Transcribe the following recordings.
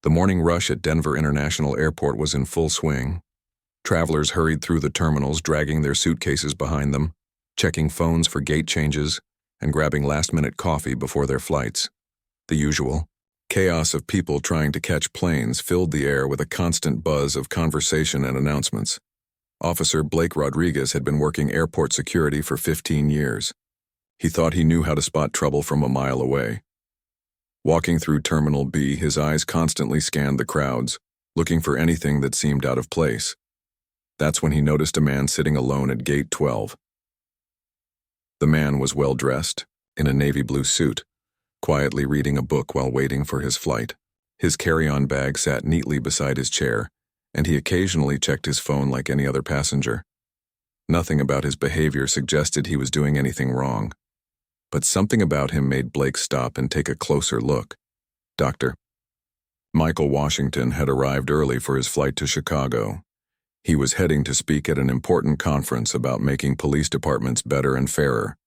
The morning rush at Denver International Airport was in full swing. Travelers hurried through the terminals, dragging their suitcases behind them, checking phones for gate changes, and grabbing last-minute coffee before their flights. The usual chaos of people trying to catch planes filled the air with a constant buzz of conversation and announcements. Officer Blake Rodriguez had been working airport security for 15 years. He thought he knew how to spot trouble from a mile away. Walking through Terminal B, his eyes constantly scanned the crowds, looking for anything that seemed out of place. That's when he noticed a man sitting alone at Gate 12. The man was well-dressed, in a navy blue suit, quietly reading a book while waiting for his flight. His carry-on bag sat neatly beside his chair, and he occasionally checked his phone like any other passenger. Nothing about his behavior suggested he was doing anything wrong. But something about him made Blake stop and take a closer look. Dr. Michael Washington had arrived early for his flight to Chicago. He was heading to speak at an important conference about making police departments better and fairer.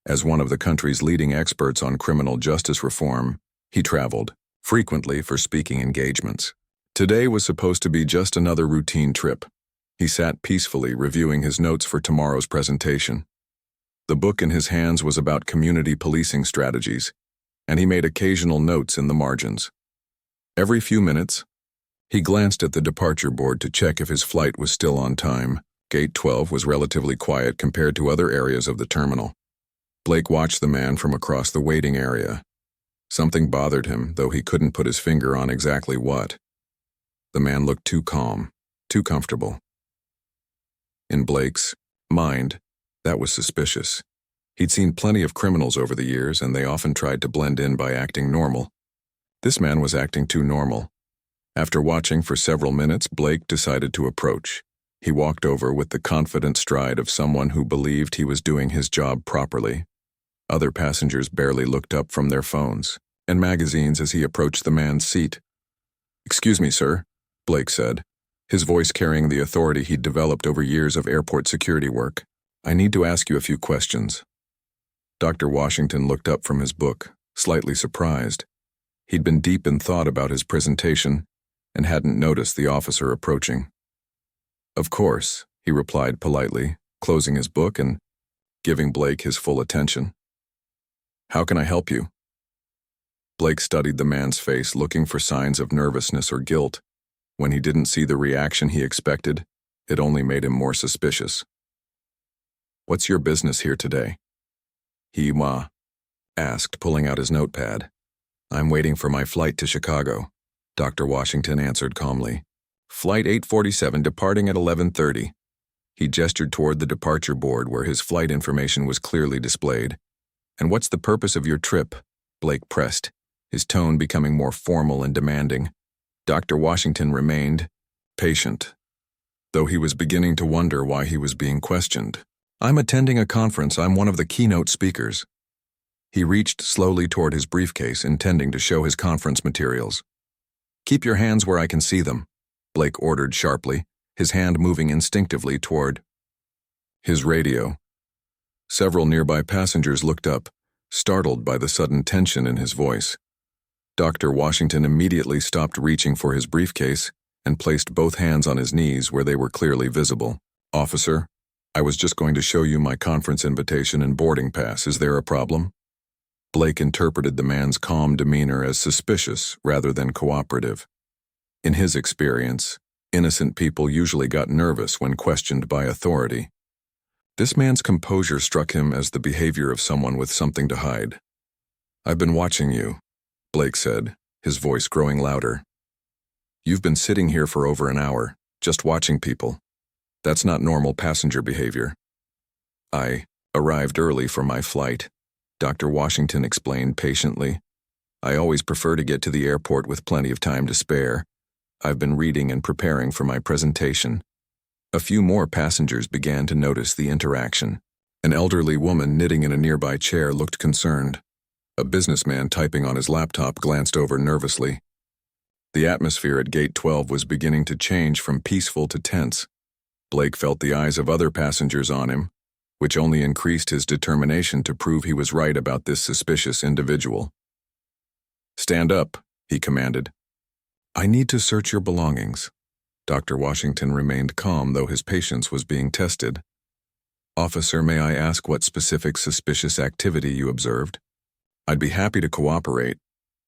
As one of the country's leading experts on criminal justice reform, he traveled frequently for speaking engagements. Today was supposed to be just another routine trip. He sat peacefully reviewing his notes for tomorrow's presentation. The book in his hands was about community policing strategies, and he made occasional notes in the margins. Every few minutes, he glanced at the departure board to check if his flight was still on time. Gate 12 was relatively quiet compared to other areas of the terminal. Blake watched the man from across the waiting area. Something bothered him, though he couldn't put his finger on exactly what. The man looked too calm, too comfortable. In Blake's mind, that was suspicious. He'd seen plenty of criminals over the years, and they often tried to blend in by acting normal. This man was acting too normal. After watching for several minutes, Blake decided to approach. He walked over with the confident stride of someone who believed he was doing his job properly. Other passengers barely looked up from their phones and magazines as he approached the man's seat. "Excuse me, sir," Blake said, his voice carrying the authority he'd developed over years of airport security work. "I need to ask you a few questions." Dr. Washington looked up from his book, slightly surprised. He'd been deep in thought about his presentation and hadn't noticed the officer approaching. "Of course," he replied politely, closing his book and giving Blake his full attention. "How can I help you?" Blake studied the man's face, looking for signs of nervousness or guilt. When he didn't see the reaction he expected, it only made him more suspicious. "What's your business here today?" he asked, pulling out his notepad. "I'm waiting for my flight to Chicago," Dr. Washington answered calmly. "Flight 847 departing at 11:30. He gestured toward the departure board where his flight information was clearly displayed. "And what's the purpose of your trip?" Blake pressed, his tone becoming more formal and demanding. Dr. Washington remained patient, though he was beginning to wonder why he was being questioned. "I'm attending a conference. I'm one of the keynote speakers." He reached slowly toward his briefcase, intending to show his conference materials. "Keep your hands where I can see them," Blake ordered sharply, his hand moving instinctively toward his radio. Several nearby passengers looked up, startled by the sudden tension in his voice. Dr. Washington immediately stopped reaching for his briefcase and placed both hands on his knees where they were clearly visible. "Officer, I was just going to show you my conference invitation and boarding pass. Is there a problem?" Blake interpreted the man's calm demeanor as suspicious rather than cooperative. In his experience, innocent people usually got nervous when questioned by authority. This man's composure struck him as the behavior of someone with something to hide. "I've been watching you," Blake said, his voice growing louder. "You've been sitting here for over an hour, just watching people. That's not normal passenger behavior." "I arrived early for my flight," Dr. Washington explained patiently. "I always prefer to get to the airport with plenty of time to spare. I've been reading and preparing for my presentation." A few more passengers began to notice the interaction. An elderly woman knitting in a nearby chair looked concerned. A businessman typing on his laptop glanced over nervously. The atmosphere at Gate 12 was beginning to change from peaceful to tense. Blake felt the eyes of other passengers on him, which only increased his determination to prove he was right about this suspicious individual. "Stand up," he commanded. I need to search your belongings. Dr. Washington remained calm, though his patience was being tested. Officer, may I ask what specific suspicious activity you observed? I'd be happy to cooperate,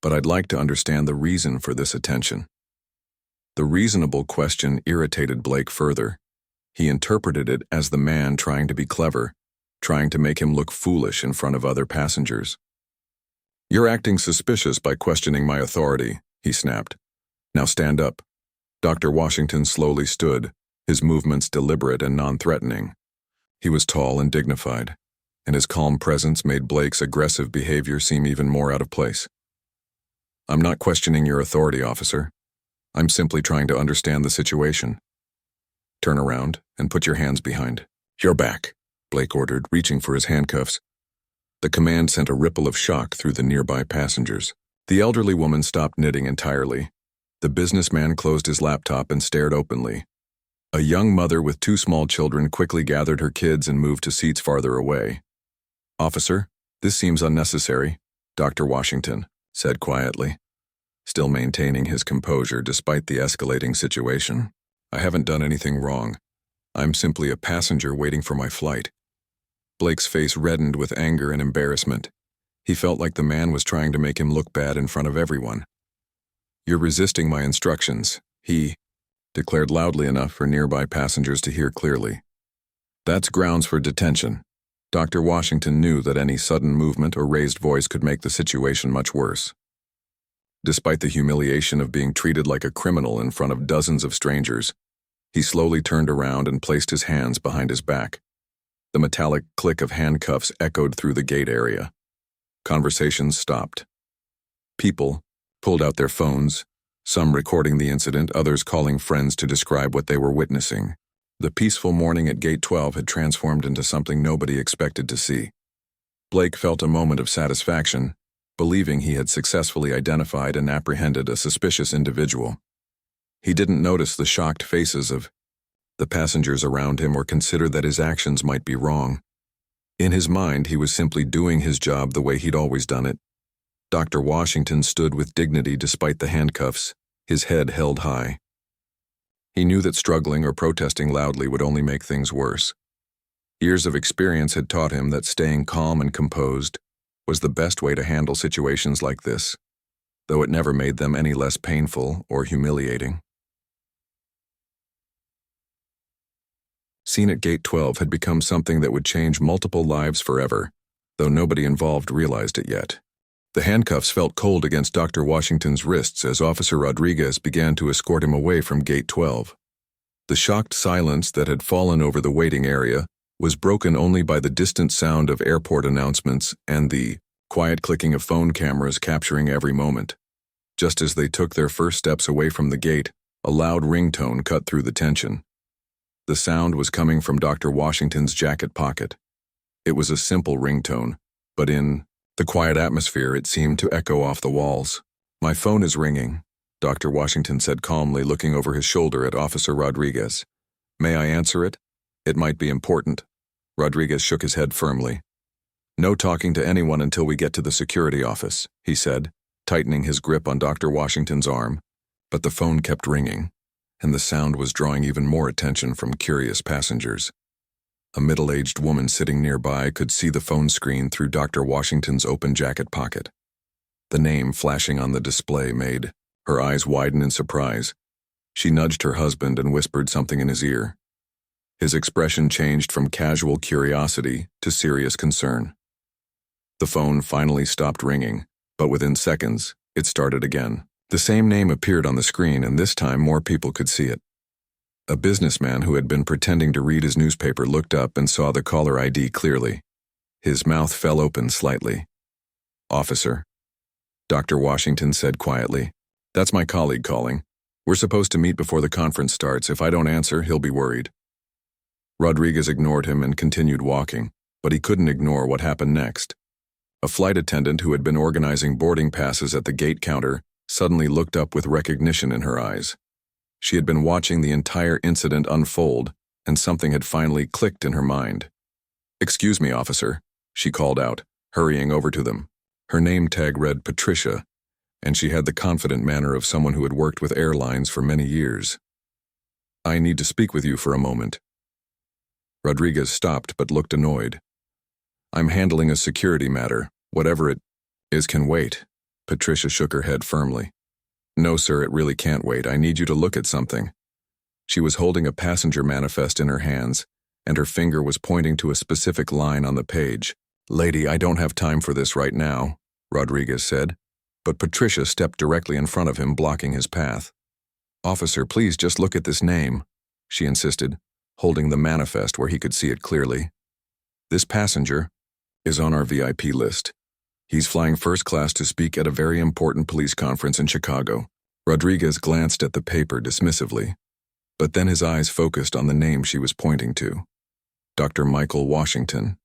but I'd like to understand the reason for this attention. The reasonable question irritated Blake further. He interpreted it as the man trying to be clever, trying to make him look foolish in front of other passengers. You're acting suspicious by questioning my authority, he snapped. Now stand up. Dr. Washington slowly stood, his movements deliberate and non-threatening. He was tall and dignified, and his calm presence made Blake's aggressive behavior seem even more out of place. I'm not questioning your authority, officer. I'm simply trying to understand the situation. Turn around and put your hands behind your back, Blake ordered, reaching for his handcuffs. The command sent a ripple of shock through the nearby passengers. The elderly woman stopped knitting entirely. The businessman closed his laptop and stared openly. A young mother with 2 small children quickly gathered her kids and moved to seats farther away. Officer, this seems unnecessary, Dr. Washington said quietly, still maintaining his composure despite the escalating situation. I haven't done anything wrong. I'm simply a passenger waiting for my flight. Blake's face reddened with anger and embarrassment. He felt like the man was trying to make him look bad in front of everyone. You're resisting my instructions, he declared loudly enough for nearby passengers to hear clearly. That's grounds for detention. Dr. Washington knew that any sudden movement or raised voice could make the situation much worse. Despite the humiliation of being treated like a criminal in front of dozens of strangers, he slowly turned around and placed his hands behind his back. The metallic click of handcuffs echoed through the gate area. Conversations stopped. People pulled out their phones, some recording the incident, others calling friends to describe what they were witnessing. The peaceful morning at Gate 12 had transformed into something nobody expected to see. Blake felt a moment of satisfaction, believing he had successfully identified and apprehended a suspicious individual. He didn't notice the shocked faces of the passengers around him or consider that his actions might be wrong. In his mind, he was simply doing his job the way he'd always done it. Dr. Washington stood with dignity despite the handcuffs, his head held high. He knew that struggling or protesting loudly would only make things worse. Years of experience had taught him that staying calm and composed was the best way to handle situations like this, though it never made them any less painful or humiliating. Scene at Gate 12 had become something that would change multiple lives forever, though nobody involved realized it yet. The handcuffs felt cold against Dr. Washington's wrists as Officer Rodriguez began to escort him away from Gate 12. The shocked silence that had fallen over the waiting area was broken only by the distant sound of airport announcements and the quiet clicking of phone cameras capturing every moment. Just as they took their first steps away from the gate, a loud ringtone cut through the tension. The sound was coming from Dr. Washington's jacket pocket. It was a simple ringtone, but in the quiet atmosphere it seemed to echo off the walls. My phone is ringing, Dr. Washington said calmly, looking over his shoulder at Officer Rodriguez. May I answer it? It might be important. Rodriguez shook his head firmly. No talking to anyone until we get to the security office, he said, tightening his grip on Dr. Washington's arm. But the phone kept ringing, and the sound was drawing even more attention from curious passengers. A middle-aged woman sitting nearby could see the phone screen through Dr. Washington's open jacket pocket. The name flashing on the display made her eyes widen in surprise. She nudged her husband and whispered something in his ear. His expression changed from casual curiosity to serious concern. The phone finally stopped ringing, but within seconds, it started again. The same name appeared on the screen, and this time more people could see it. A businessman who had been pretending to read his newspaper looked up and saw the caller ID clearly. His mouth fell open slightly. Officer, Dr. Washington said quietly. That's my colleague calling. We're supposed to meet before the conference starts. If I don't answer, he'll be worried. Rodriguez ignored him and continued walking, but he couldn't ignore what happened next. A flight attendant who had been organizing boarding passes at the gate counter suddenly looked up with recognition in her eyes. She had been watching the entire incident unfold, and something had finally clicked in her mind. "Excuse me, officer," she called out, hurrying over to them. Her name tag read Patricia, and she had the confident manner of someone who had worked with airlines for many years. "I need to speak with you for a moment." Rodriguez stopped but looked annoyed. "I'm handling a security matter. Whatever it is can wait." Patricia shook her head firmly. "No, sir, it really can't wait. I need you to look at something." She was holding a passenger manifest in her hands, and her finger was pointing to a specific line on the page. "Lady, I don't have time for this right now," Rodriguez said, but Patricia stepped directly in front of him, blocking his path. "Officer, please just look at this name," she insisted, holding the manifest where he could see it clearly. "This passenger is on our VIP list. He's flying first class to speak at a very important police conference in Chicago." Rodriguez glanced at the paper dismissively, but then his eyes focused on the name she was pointing to. Dr. Michael Washington.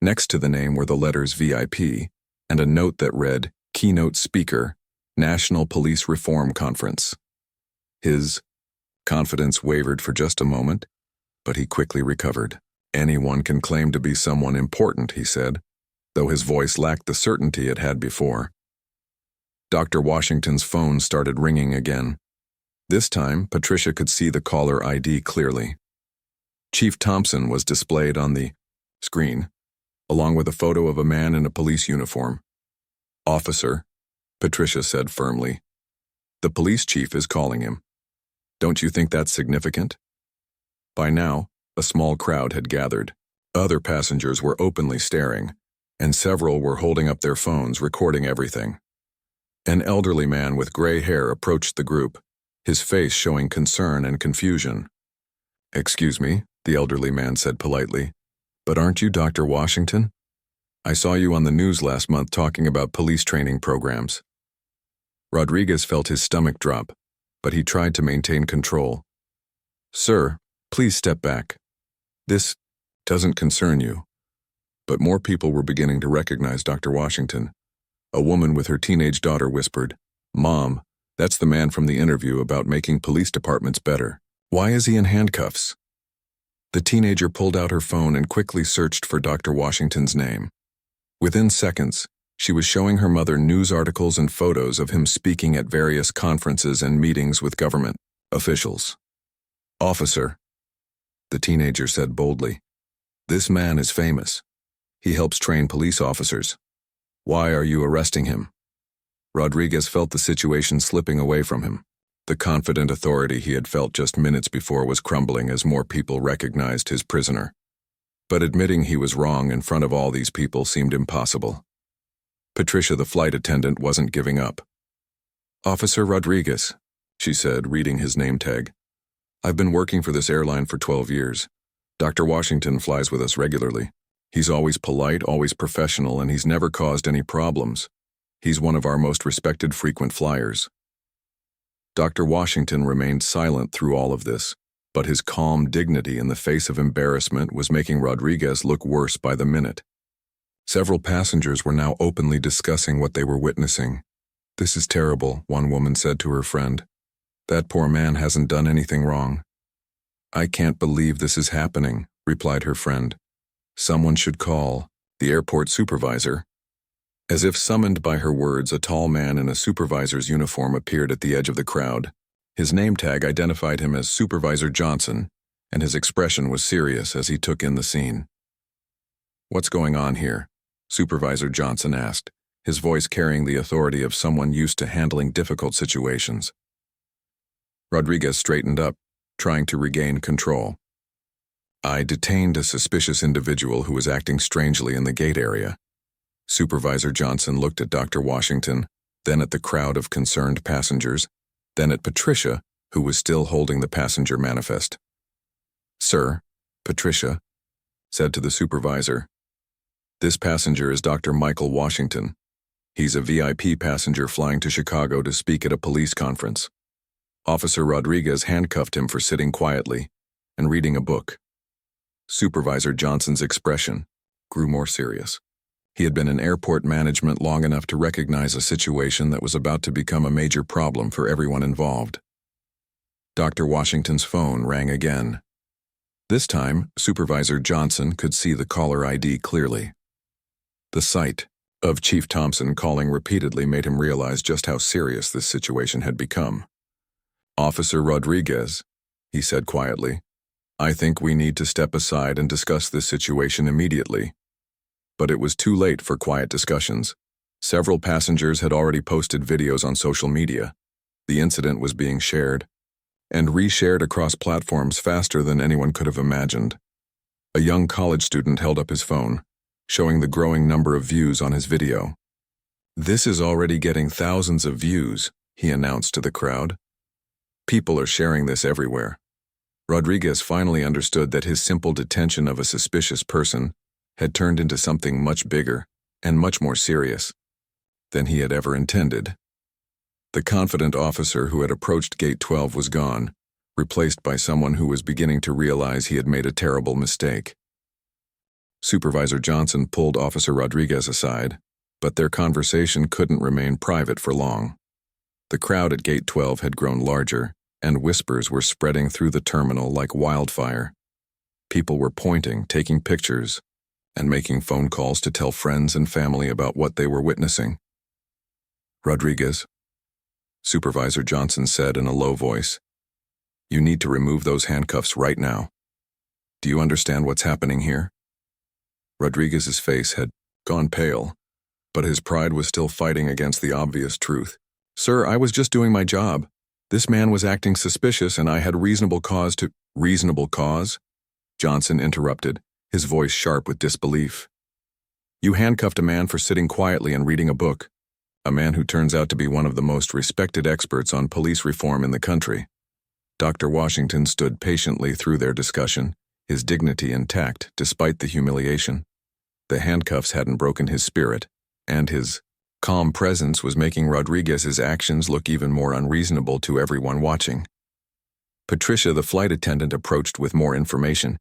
Next to the name were the letters VIP and a note that read, "Keynote Speaker, National Police Reform Conference." His confidence wavered for just a moment, but he quickly recovered. "Anyone can claim to be someone important," he said, though his voice lacked the certainty it had before. Dr. Washington's phone started ringing again. This time, Patricia could see the caller ID clearly. Chief Thompson was displayed on the screen, along with a photo of a man in a police uniform. "Officer," Patricia said firmly, "the police chief is calling him. Don't you think that's significant?" By now, a small crowd had gathered. Other passengers were openly staring, and several were holding up their phones, recording everything. An elderly man with gray hair approached the group, his face showing concern and confusion. "Excuse me," the elderly man said politely, "but aren't you Dr. Washington? I saw you on the news last month talking about police training programs." Rodriguez felt his stomach drop, but he tried to maintain control. "Sir, please step back. This doesn't concern you." But more people were beginning to recognize Dr. Washington. A woman with her teenage daughter whispered, "Mom, that's the man from the interview about making police departments better. Why is he in handcuffs?" The teenager pulled out her phone and quickly searched for Dr. Washington's name. Within seconds, she was showing her mother news articles and photos of him speaking at various conferences and meetings with government officials. "Officer," the teenager said boldly, "this man is famous. He helps train police officers. Why are you arresting him?" Rodriguez felt the situation slipping away from him. The confident authority he had felt just minutes before was crumbling as more people recognized his prisoner. But admitting he was wrong in front of all these people seemed impossible. Patricia, the flight attendant, wasn't giving up. "Officer Rodriguez," she said, reading his name tag. "I've been working for this airline for 12 years. Dr. Washington flies with us regularly. He's always polite, always professional, and he's never caused any problems. He's one of our most respected frequent flyers." Dr. Washington remained silent through all of this, but his calm dignity in the face of embarrassment was making Rodriguez look worse by the minute. Several passengers were now openly discussing what they were witnessing. "This is terrible," one woman said to her friend. "That poor man hasn't done anything wrong." "I can't believe this is happening," replied her friend. "Someone should call the airport supervisor." As if summoned by her words, a tall man in a supervisor's uniform appeared at the edge of the crowd. His name tag identified him as Supervisor Johnson, and his expression was serious as he took in the scene. "What's going on here?" Supervisor Johnson asked, his voice carrying the authority of someone used to handling difficult situations. Rodriguez straightened up, trying to regain control. "I detained a suspicious individual who was acting strangely in the gate area." Supervisor Johnson looked at Dr. Washington, then at the crowd of concerned passengers, then at Patricia, who was still holding the passenger manifest. "Sir," Patricia said to the supervisor, "this passenger is Dr. Michael Washington. He's a VIP passenger flying to Chicago to speak at a police conference. Officer Rodriguez handcuffed him for sitting quietly and reading a book." Supervisor Johnson's expression grew more serious. He had been in airport management long enough to recognize a situation that was about to become a major problem for everyone involved. Dr. Washington's phone rang again. This time, Supervisor Johnson could see the caller ID clearly. The sight of Chief Thompson calling repeatedly made him realize just how serious this situation had become. "Officer Rodriguez," he said quietly, "I think we need to step aside and discuss this situation immediately." But it was too late for quiet discussions. Several passengers had already posted videos on social media. The incident was being shared, and reshared across platforms faster than anyone could have imagined. A young college student held up his phone, showing the growing number of views on his video. "This is already getting thousands of views," he announced to the crowd. "People are sharing this everywhere." Rodriguez finally understood that his simple detention of a suspicious person had turned into something much bigger and much more serious than he had ever intended. The confident officer who had approached Gate 12 was gone, replaced by someone who was beginning to realize he had made a terrible mistake. Supervisor Johnson pulled Officer Rodriguez aside, but their conversation couldn't remain private for long. The crowd at Gate 12 had grown larger, and whispers were spreading through the terminal like wildfire. People were pointing, taking pictures, and making phone calls to tell friends and family about what they were witnessing. "Rodriguez," Supervisor Johnson said in a low voice, "you need to remove those handcuffs right now. Do you understand what's happening here?" Rodriguez's face had gone pale, but his pride was still fighting against the obvious truth. "Sir, I was just doing my job. This man was acting suspicious and I had reasonable cause to—" "Reasonable cause?" Johnson interrupted, his voice sharp with disbelief. "You handcuffed a man for sitting quietly and reading a book, a man who turns out to be one of the most respected experts on police reform in the country." Dr. Washington stood patiently through their discussion, his dignity intact despite the humiliation. The handcuffs hadn't broken his spirit, and his calm presence was making Rodriguez's actions look even more unreasonable to everyone watching. Patricia, the flight attendant, approached with more information.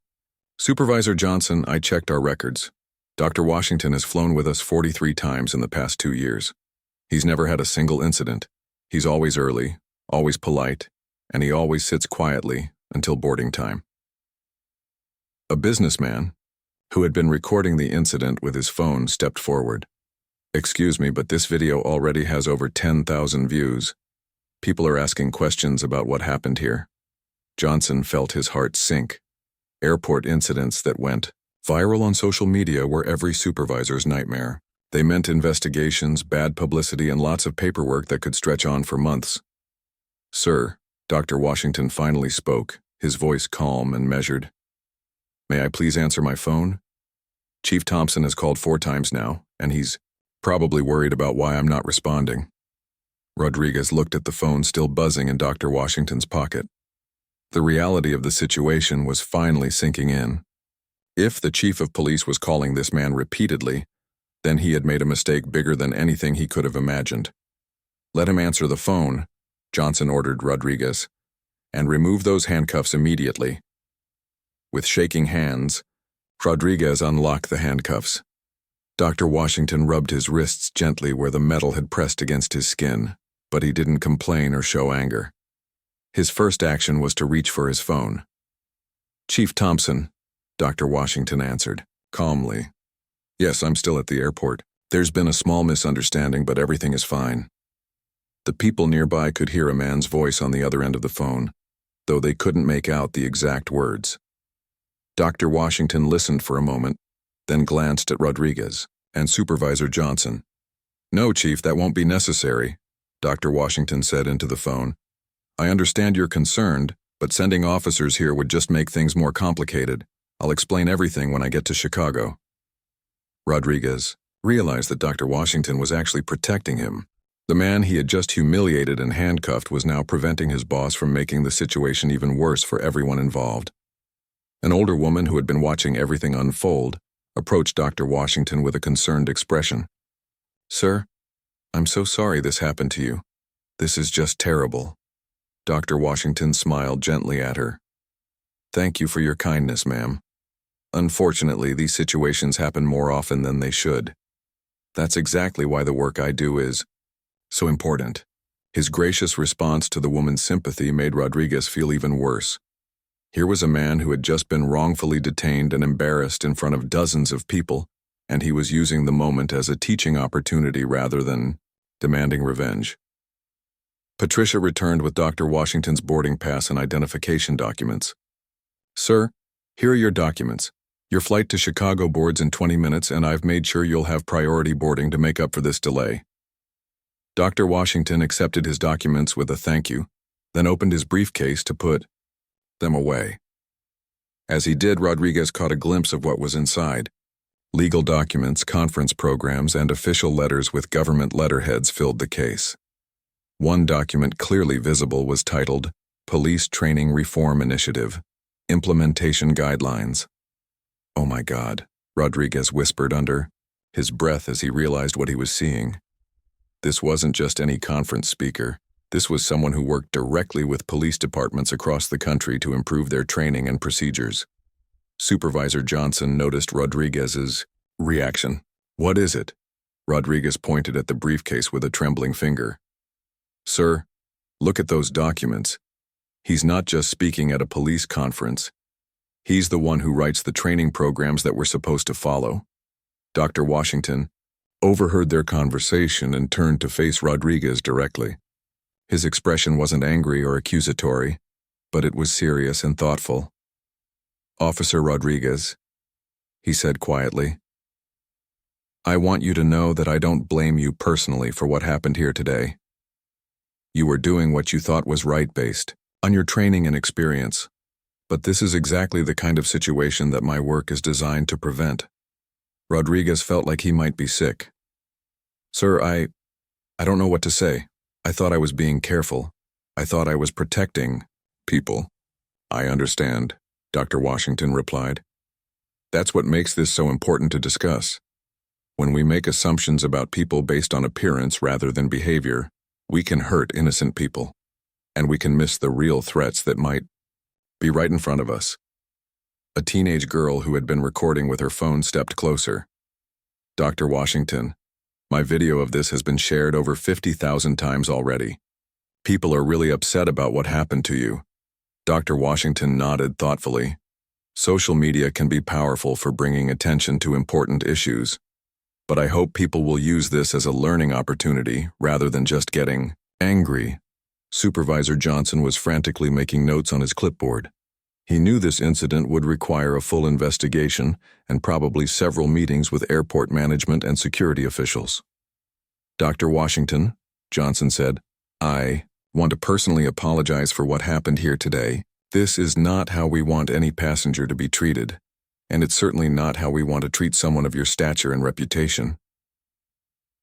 "Supervisor Johnson, I checked our records. Dr. Washington has flown with us 43 times in the past 2 years. He's never had a single incident. He's always early, always polite, and he always sits quietly until boarding time." A businessman, who had been recording the incident with his phone, stepped forward. "Excuse me, but this video already has over 10,000 views. People are asking questions about what happened here." Johnson felt his heart sink. Airport incidents that went viral on social media were every supervisor's nightmare. They meant investigations, bad publicity, and lots of paperwork that could stretch on for months. "Sir," Dr. Washington finally spoke, his voice calm and measured. "May I please answer my phone? Chief Thompson has called 4 times now, and he's probably worried about why I'm not responding." Rodriguez looked at the phone still buzzing in Dr. Washington's pocket. The reality of the situation was finally sinking in. If the chief of police was calling this man repeatedly, then he had made a mistake bigger than anything he could have imagined. "Let him answer the phone," Johnson ordered Rodriguez, "and remove those handcuffs immediately." With shaking hands, Rodriguez unlocked the handcuffs. Dr. Washington rubbed his wrists gently where the metal had pressed against his skin, but he didn't complain or show anger. His first action was to reach for his phone. "Chief Thompson," Dr. Washington answered, calmly. "Yes, I'm still at the airport. There's been a small misunderstanding, but everything is fine." The people nearby could hear a man's voice on the other end of the phone, though they couldn't make out the exact words. Dr. Washington listened for a moment, then glanced at Rodriguez and Supervisor Johnson. "No, Chief, that won't be necessary," Dr. Washington said into the phone. "I understand you're concerned, but sending officers here would just make things more complicated. I'll explain everything when I get to Chicago." Rodriguez realized that Dr. Washington was actually protecting him. The man he had just humiliated and handcuffed was now preventing his boss from making the situation even worse for everyone involved. An older woman who had been watching everything unfold approached Dr. Washington with a concerned expression. "Sir, I'm so sorry this happened to you. This is just terrible." Dr. Washington smiled gently at her. "Thank you for your kindness, ma'am. Unfortunately, these situations happen more often than they should. That's exactly why the work I do is so important." His gracious response to the woman's sympathy made Rodriguez feel even worse. Here was a man who had just been wrongfully detained and embarrassed in front of dozens of people, and he was using the moment as a teaching opportunity rather than demanding revenge. Patricia returned with Dr. Washington's boarding pass and identification documents. "Sir, here are your documents. Your flight to Chicago boards in 20 minutes, and I've made sure you'll have priority boarding to make up for this delay." Dr. Washington accepted his documents with a thank you, then opened his briefcase to put them away. As he did, Rodriguez caught a glimpse of what was inside. Legal documents, conference programs, and official letters with government letterheads filled the case. One document clearly visible was titled Police Training Reform Initiative, Implementation Guidelines. "Oh my God," Rodriguez whispered under his breath as he realized what he was seeing. This wasn't just any conference speaker. This was someone who worked directly with police departments across the country to improve their training and procedures. Supervisor Johnson noticed Rodriguez's reaction. "What is it?" Rodriguez pointed at the briefcase with a trembling finger. "Sir, look at those documents. He's not just speaking at a police conference. He's the one who writes the training programs that we're supposed to follow." Dr. Washington overheard their conversation and turned to face Rodriguez directly. His expression wasn't angry or accusatory, but it was serious and thoughtful. "Officer Rodriguez," he said quietly, "I want you to know that I don't blame you personally for what happened here today. You were doing what you thought was right based on your training and experience, but this is exactly the kind of situation that my work is designed to prevent." Rodriguez felt like he might be sick. "Sir, I don't know what to say. I thought I was being careful. I thought I was protecting people." "I understand," Dr. Washington replied. "That's what makes this so important to discuss. When we make assumptions about people based on appearance rather than behavior, we can hurt innocent people, and we can miss the real threats that might be right in front of us." A teenage girl who had been recording with her phone stepped closer. "Dr. Washington, my video of this has been shared over 50,000 times already. People are really upset about what happened to you." Dr. Washington nodded thoughtfully. "Social media can be powerful for bringing attention to important issues, but I hope people will use this as a learning opportunity rather than just getting angry." Supervisor Johnson was frantically making notes on his clipboard. He knew this incident would require a full investigation and probably several meetings with airport management and security officials. "Dr. Washington," Johnson said, "I want to personally apologize for what happened here today. This is not how we want any passenger to be treated, and it's certainly not how we want to treat someone of your stature and reputation."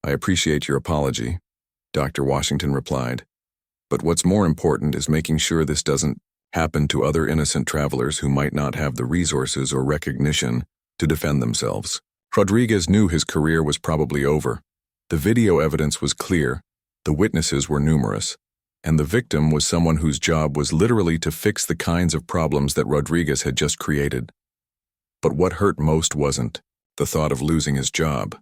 "I appreciate your apology," Dr. Washington replied, "but what's more important is making sure this doesn't happen to other innocent travelers who might not have the resources or recognition to defend themselves." Rodriguez knew his career was probably over. The video evidence was clear, the witnesses were numerous, and the victim was someone whose job was literally to fix the kinds of problems that Rodriguez had just created. But what hurt most wasn't the thought of losing his job.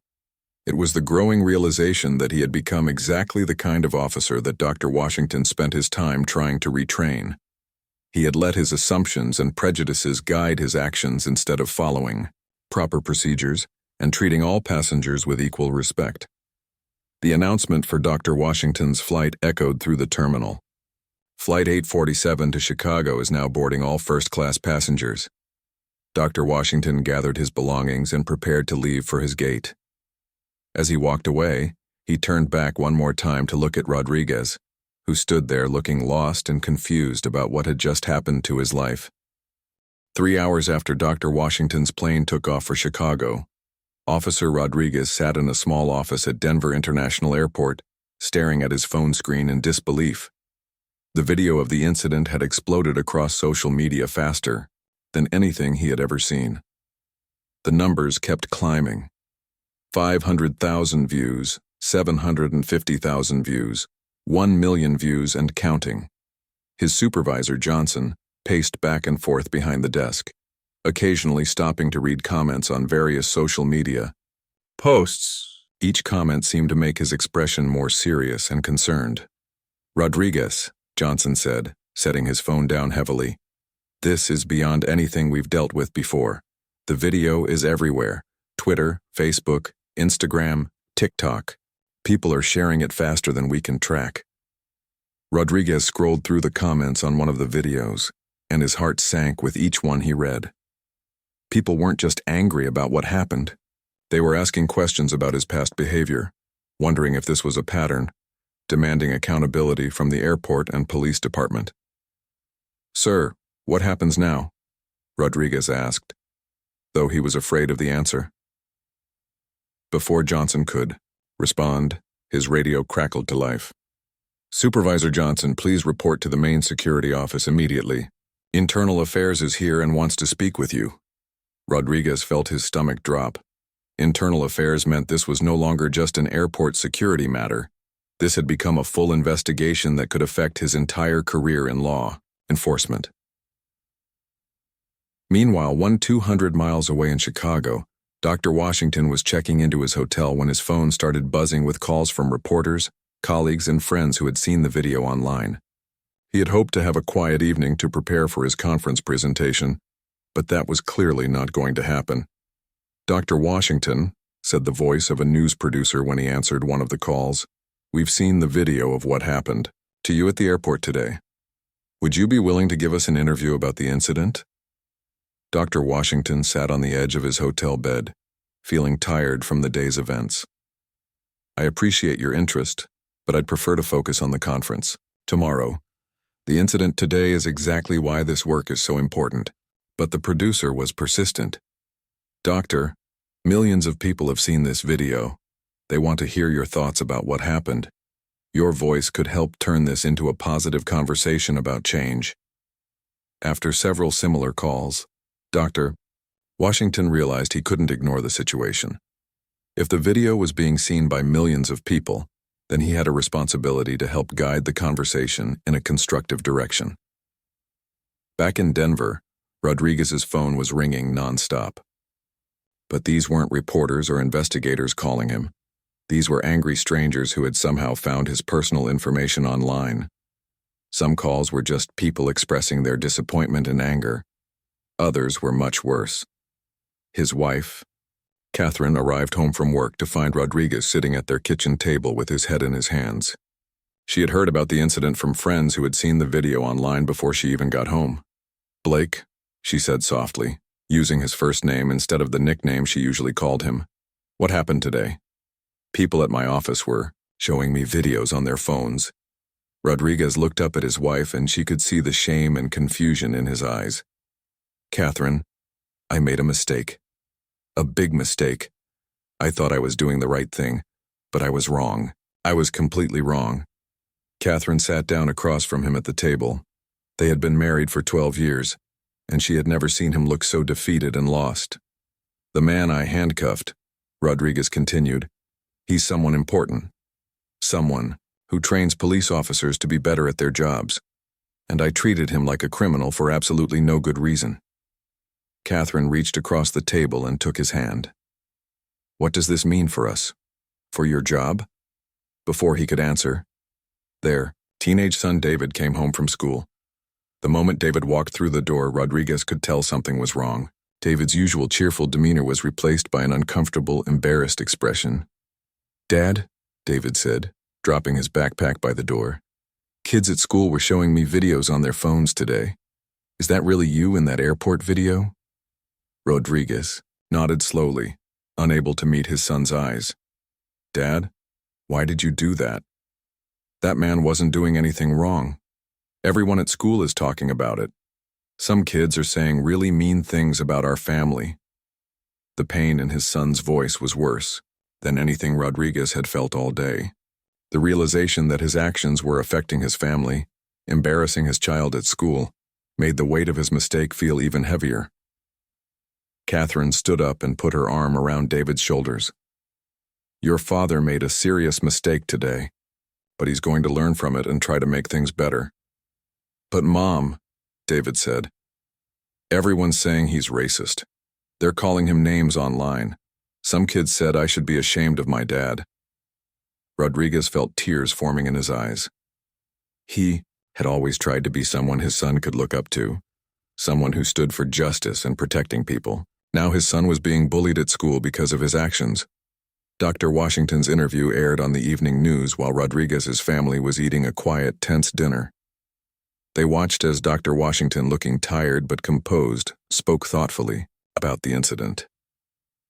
It was the growing realization that he had become exactly the kind of officer that Dr. Washington spent his time trying to retrain. He had let his assumptions and prejudices guide his actions instead of following proper procedures and treating all passengers with equal respect. The announcement for Dr. Washington's flight echoed through the terminal. "Flight 847 to Chicago is now boarding all first-class passengers." Dr. Washington gathered his belongings and prepared to leave for his gate. As he walked away, he turned back one more time to look at Rodriguez, who stood there looking lost and confused about what had just happened to his life. 3 hours after Dr. Washington's plane took off for Chicago, Officer Rodriguez sat in a small office at Denver International Airport, staring at his phone screen in disbelief. The video of the incident had exploded across social media faster than anything he had ever seen. The numbers kept climbing. 500,000 views, 750,000 views, 1 million views and counting. His supervisor, Johnson, paced back and forth behind the desk, occasionally stopping to read comments on various social media posts. Each comment seemed to make his expression more serious and concerned. "Rodriguez," Johnson said, setting his phone down heavily, "this is beyond anything we've dealt with before. The video is everywhere. Twitter, Facebook, Instagram, TikTok. People are sharing it faster than we can track. Rodriguez scrolled through the comments on one of the videos, and his heart sank with each one he read. People weren't just angry about what happened. They were asking questions about his past behavior, wondering if this was a pattern, demanding accountability from the airport and police department. "Sir, what happens now?" Rodriguez asked, though he was afraid of the answer. Before Johnson could respond, his radio crackled to life. "Supervisor Johnson, please report to the main security office immediately. Internal Affairs is here and wants to speak with you." Rodriguez felt his stomach drop. Internal Affairs meant this was no longer just an airport security matter. This had become a full investigation that could affect his entire career in law enforcement. Meanwhile, 200 miles away in Chicago, Dr. Washington was checking into his hotel when his phone started buzzing with calls from reporters, colleagues, and friends who had seen the video online. He had hoped to have a quiet evening to prepare for his conference presentation, but that was clearly not going to happen. "Dr. Washington," said the voice of a news producer when he answered one of the calls, "we've seen the video of what happened to you at the airport today. Would you be willing to give us an interview about the incident?" Dr. Washington sat on the edge of his hotel bed, feeling tired from the day's events. "I appreciate your interest, but I'd prefer to focus on the conference tomorrow. The incident today is exactly why this work is so important." But the producer was persistent. "Doctor, millions of people have seen this video. They want to hear your thoughts about what happened. Your voice could help turn this into a positive conversation about change." After several similar calls, Dr. Washington realized he couldn't ignore the situation. If the video was being seen by millions of people, then he had a responsibility to help guide the conversation in a constructive direction. Back in Denver, Rodriguez's phone was ringing nonstop. But these weren't reporters or investigators calling him. These were angry strangers who had somehow found his personal information online. Some calls were just people expressing their disappointment and anger. Others were much worse. His wife, Catherine, arrived home from work to find Rodriguez sitting at their kitchen table with his head in his hands. She had heard about the incident from friends who had seen the video online before she even got home. "Blake," she said softly, using his first name instead of the nickname she usually called him. "What happened today? People at my office were showing me videos on their phones." Rodriguez looked up at his wife and she could see the shame and confusion in his eyes. "Catherine, I made a mistake. A big mistake. I thought I was doing the right thing, but I was wrong. I was completely wrong." Catherine sat down across from him at the table. They had been married for 12 years, and she had never seen him look so defeated and lost. "The man I handcuffed," Rodriguez continued, "he's someone important. Someone who trains police officers to be better at their jobs. And I treated him like a criminal for absolutely no good reason." Catherine reached across the table and took his hand. "What does this mean for us? For your job?" Before he could answer, their teenage son David came home from school. The moment David walked through the door, Rodriguez could tell something was wrong. David's usual cheerful demeanor was replaced by an uncomfortable, embarrassed expression. "Dad," David said, dropping his backpack by the door, "kids at school were showing me videos on their phones today. Is that really you in that airport video?" Rodriguez nodded slowly, unable to meet his son's eyes. "Dad, why did you do that? That man wasn't doing anything wrong. Everyone at school is talking about it. Some kids are saying really mean things about our family." The pain in his son's voice was worse than anything Rodriguez had felt all day. The realization that his actions were affecting his family, embarrassing his child at school, made the weight of his mistake feel even heavier. Catherine stood up and put her arm around David's shoulders. "Your father made a serious mistake today, but he's going to learn from it and try to make things better." "But Mom," David said, "everyone's saying he's racist. They're calling him names online. Some kids said I should be ashamed of my dad." Rodriguez felt tears forming in his eyes. He had always tried to be someone his son could look up to, someone who stood for justice and protecting people. Now his son was being bullied at school because of his actions. Dr. Washington's interview aired on the evening news while Rodriguez's family was eating a quiet, tense dinner. They watched as Dr. Washington, looking tired but composed, spoke thoughtfully about the incident.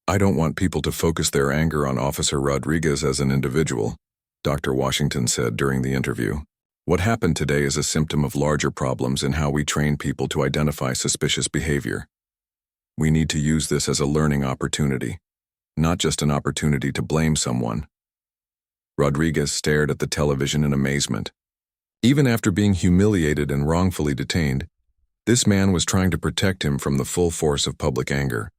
"I don't want people to focus their anger on Officer Rodriguez as an individual," Dr. Washington said during the interview. "What happened today is a symptom of larger problems in how we train people to identify suspicious behavior. We need to use this as a learning opportunity, not just an opportunity to blame someone." Rodriguez stared at the television in amazement. Even after being humiliated and wrongfully detained, this man was trying to protect him from the full force of public anger.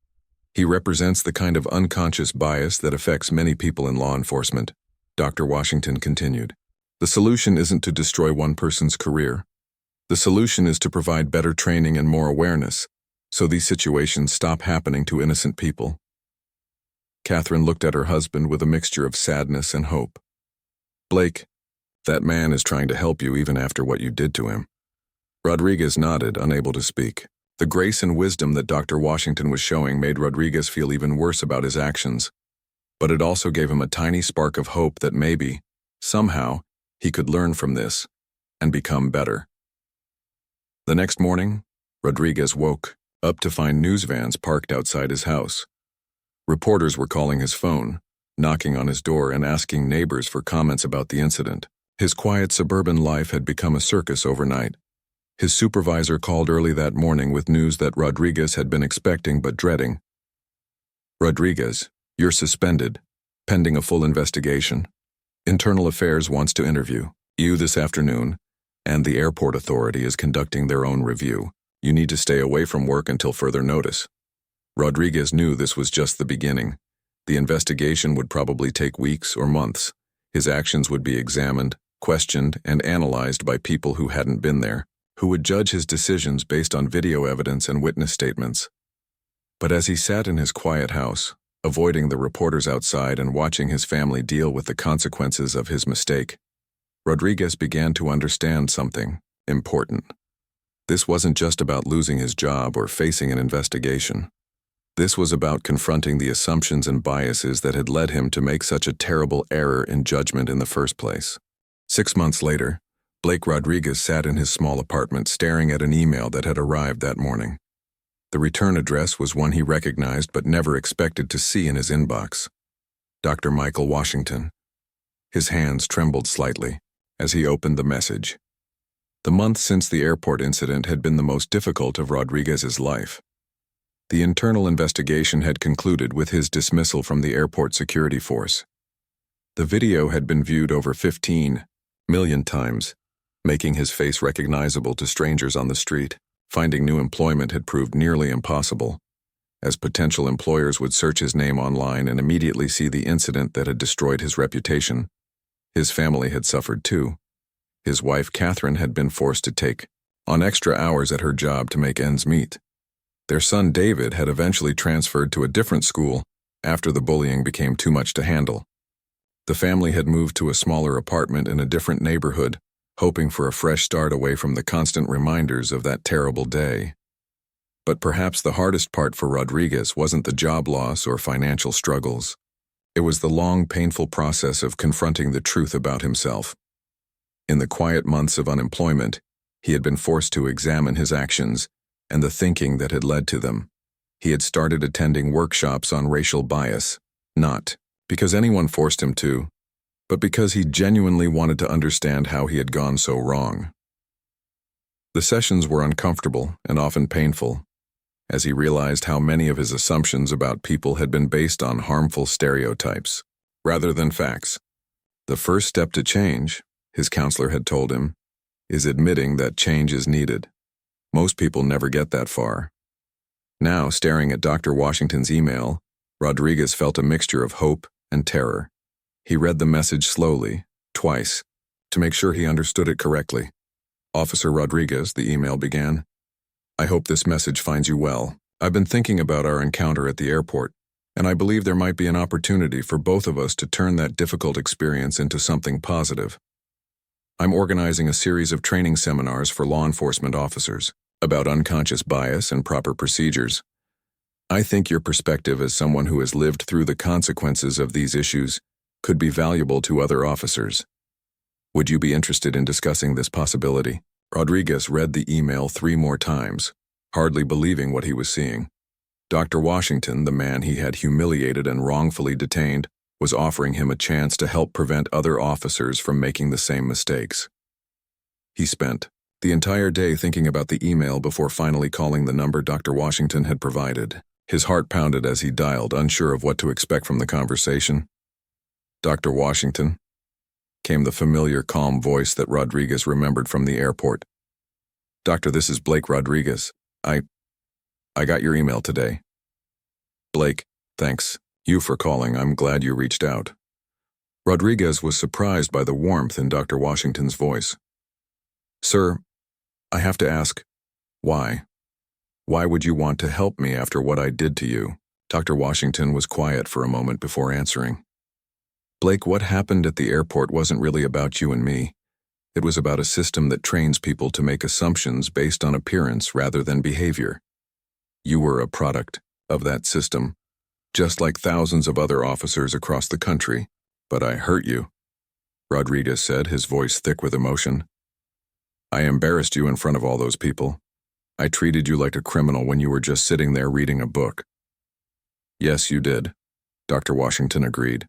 He represents the kind of unconscious bias that affects many people in law enforcement, Dr. Washington continued. The solution isn't to destroy one person's career. The solution is to provide better training and more awareness, so these situations stop happening to innocent people. Catherine looked at her husband with a mixture of sadness and hope. "Blake, that man is trying to help you even after what you did to him." Rodriguez nodded, unable to speak. The grace and wisdom that Dr. Washington was showing made Rodriguez feel even worse about his actions, but it also gave him a tiny spark of hope that maybe, somehow, he could learn from this and become better. The next morning, Rodriguez woke up to find news vans parked outside his house. Reporters were calling his phone, knocking on his door and asking neighbors for comments about the incident. His quiet suburban life had become a circus overnight. His supervisor called early that morning with news that Rodriguez had been expecting but dreading. "Rodriguez, you're suspended, pending a full investigation. Internal Affairs wants to interview you this afternoon, and the airport authority is conducting their own review. You need to stay away from work until further notice." Rodriguez knew this was just the beginning. The investigation would probably take weeks or months. His actions would be examined, questioned, and analyzed by people who hadn't been there, who would judge his decisions based on video evidence and witness statements. But as he sat in his quiet house, avoiding the reporters outside and watching his family deal with the consequences of his mistake, Rodriguez began to understand something important. This wasn't just about losing his job or facing an investigation. This was about confronting the assumptions and biases that had led him to make such a terrible error in judgment in the first place. 6 months later, Blake Rodriguez sat in his small apartment staring at an email that had arrived that morning. The return address was one he recognized but never expected to see in his inbox. Dr. Michael Washington. His hands trembled slightly as he opened the message. The month since the airport incident had been the most difficult of Rodriguez's life. The internal investigation had concluded with his dismissal from the airport security force. The video had been viewed over 15 million times, making his face recognizable to strangers on the street. Finding new employment had proved nearly impossible, as potential employers would search his name online and immediately see the incident that had destroyed his reputation. His family had suffered too. His wife, Catherine, had been forced to take on extra hours at her job to make ends meet. Their son, David, had eventually transferred to a different school after the bullying became too much to handle. The family had moved to a smaller apartment in a different neighborhood, hoping for a fresh start away from the constant reminders of that terrible day. But perhaps the hardest part for Rodriguez wasn't the job loss or financial struggles. It was the long, painful process of confronting the truth about himself. In the quiet months of unemployment, he had been forced to examine his actions and the thinking that had led to them. He had started attending workshops on racial bias, not because anyone forced him to, but because he genuinely wanted to understand how he had gone so wrong. The sessions were uncomfortable and often painful, as he realized how many of his assumptions about people had been based on harmful stereotypes, rather than facts. The first step to change, his counselor had told him, is admitting that change is needed. Most people never get that far. Now, staring at Dr. Washington's email, Rodriguez felt a mixture of hope and terror. He read the message slowly, twice, to make sure he understood it correctly. "Officer Rodriguez," the email began, "I hope this message finds you well. I've been thinking about our encounter at the airport, and I believe there might be an opportunity for both of us to turn that difficult experience into something positive. I'm organizing a series of training seminars for law enforcement officers about unconscious bias and proper procedures. I think your perspective as someone who has lived through the consequences of these issues could be valuable to other officers. Would you be interested in discussing this possibility? Rodriguez read the email 3 more times, hardly believing what he was seeing. Dr. Washington, the man he had humiliated and wrongfully detained, was offering him a chance to help prevent other officers from making the same mistakes. He spent the entire day thinking about the email before finally calling the number Dr. Washington had provided. His heart pounded as he dialed, unsure of what to expect from the conversation. "Dr. Washington?" came the familiar, calm voice that Rodriguez remembered from the airport. "Doctor, this is Blake Rodriguez. I got your email today." "Blake, thanks you for calling. I'm glad you reached out." Rodriguez was surprised by the warmth in Dr. Washington's voice. "Sir, I have to ask, why? Why would you want to help me after what I did to you?" Dr. Washington was quiet for a moment before answering. "Blake, what happened at the airport wasn't really about you and me. It was about a system that trains people to make assumptions based on appearance rather than behavior. You were a product of that system, just like thousands of other officers across the country. But I hurt you," Rodriguez said, his voice thick with emotion. "I embarrassed you in front of all those people. I treated you like a criminal when you were just sitting there reading a book." "Yes, you did," Dr. Washington agreed.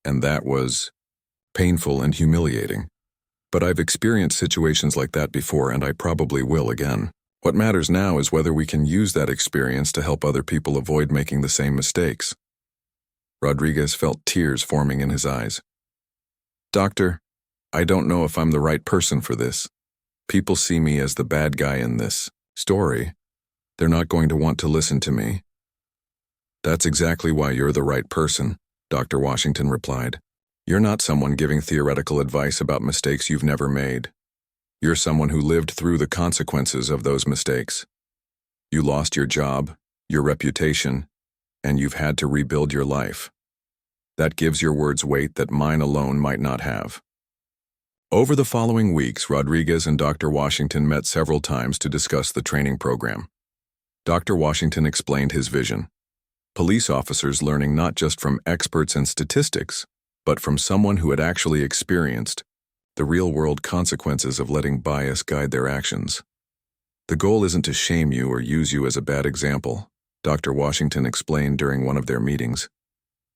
"And that was painful and humiliating. But I've experienced situations like that before, and I probably will again. What matters now is whether we can use that experience to help other people avoid making the same mistakes." Rodriguez felt tears forming in his eyes. "Doctor, I don't know if I'm the right person for this. People see me as the bad guy in this story. They're not going to want to listen to me." "That's exactly why you're the right person," Dr. Washington replied. "You're not someone giving theoretical advice about mistakes you've never made. You're someone who lived through the consequences of those mistakes. You lost your job, your reputation, and you've had to rebuild your life. That gives your words weight that mine alone might not have." Over the following weeks, Rodriguez and Dr. Washington met several times to discuss the training program. Dr. Washington explained his vision. Police officers learning not just from experts and statistics, but from someone who had actually experienced the real-world consequences of letting bias guide their actions. "The goal isn't to shame you or use you as a bad example," Dr. Washington explained during one of their meetings.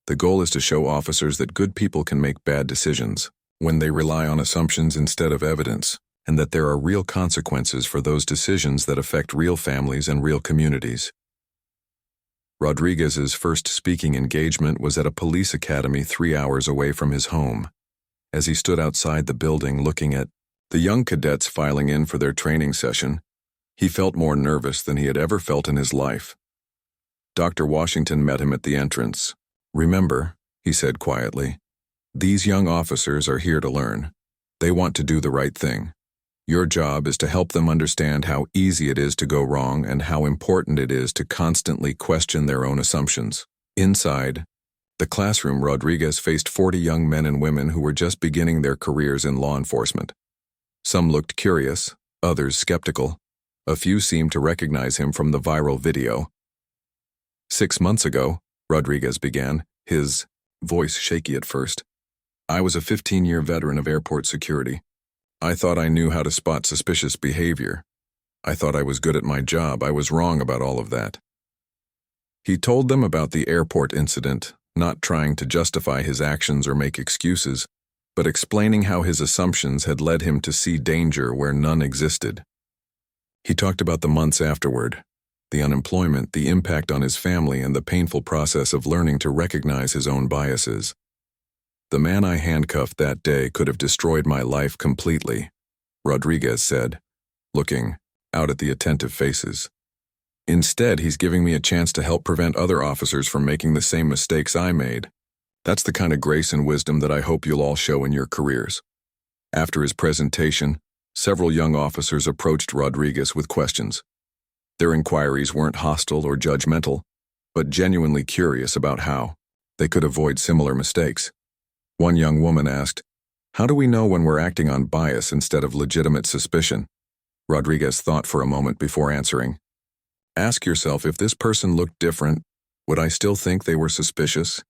"The goal is to show officers that good people can make bad decisions when they rely on assumptions instead of evidence, and that there are real consequences for those decisions that affect real families and real communities." Rodriguez's first speaking engagement was at a police academy 3 hours away from his home. As he stood outside the building looking at the young cadets filing in for their training session, he felt more nervous than he had ever felt in his life. Dr. Washington met him at the entrance. "Remember," he said quietly, "these young officers are here to learn. They want to do the right thing. Your job is to help them understand how easy it is to go wrong and how important it is to constantly question their own assumptions." Inside the classroom, Rodriguez faced 40 young men and women who were just beginning their careers in law enforcement. Some looked curious, others skeptical. A few seemed to recognize him from the viral video. "6 months ago," Rodriguez began, his voice shaky at first, "I was a 15-year veteran of airport security. I thought I knew how to spot suspicious behavior. I thought I was good at my job. I was wrong about all of that." He told them about the airport incident, not trying to justify his actions or make excuses, but explaining how his assumptions had led him to see danger where none existed. He talked about the months afterward, the unemployment, the impact on his family, and the painful process of learning to recognize his own biases. "The man I handcuffed that day could have destroyed my life completely," Rodriguez said, looking out at the attentive faces. "Instead, he's giving me a chance to help prevent other officers from making the same mistakes I made. That's the kind of grace and wisdom that I hope you'll all show in your careers." After his presentation, several young officers approached Rodriguez with questions. Their inquiries weren't hostile or judgmental, but genuinely curious about how they could avoid similar mistakes. One young woman asked, "How do we know when we're acting on bias instead of legitimate suspicion?" Rodriguez thought for a moment before answering, Ask yourself, if this person looked different, would I still think they were suspicious?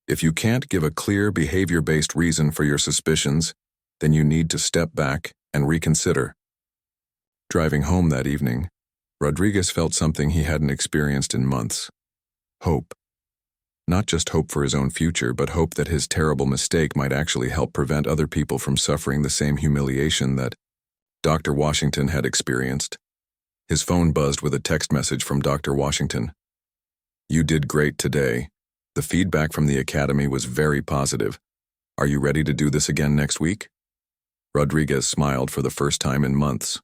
If you can't give a clear behavior-based reason for your suspicions, then you need to step back and reconsider. Driving home that evening, Rodriguez felt something he hadn't experienced in months. Hope. Not just hope for his own future, but hope that his terrible mistake might actually help prevent other people from suffering the same humiliation that Dr. Washington had experienced. His phone buzzed with a text message from Dr. Washington. "You did great today. The feedback from the academy was very positive. Are you ready to do this again next week?" Rodriguez smiled for the first time in months.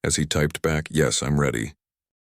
As he typed back, "Yes, I'm ready,"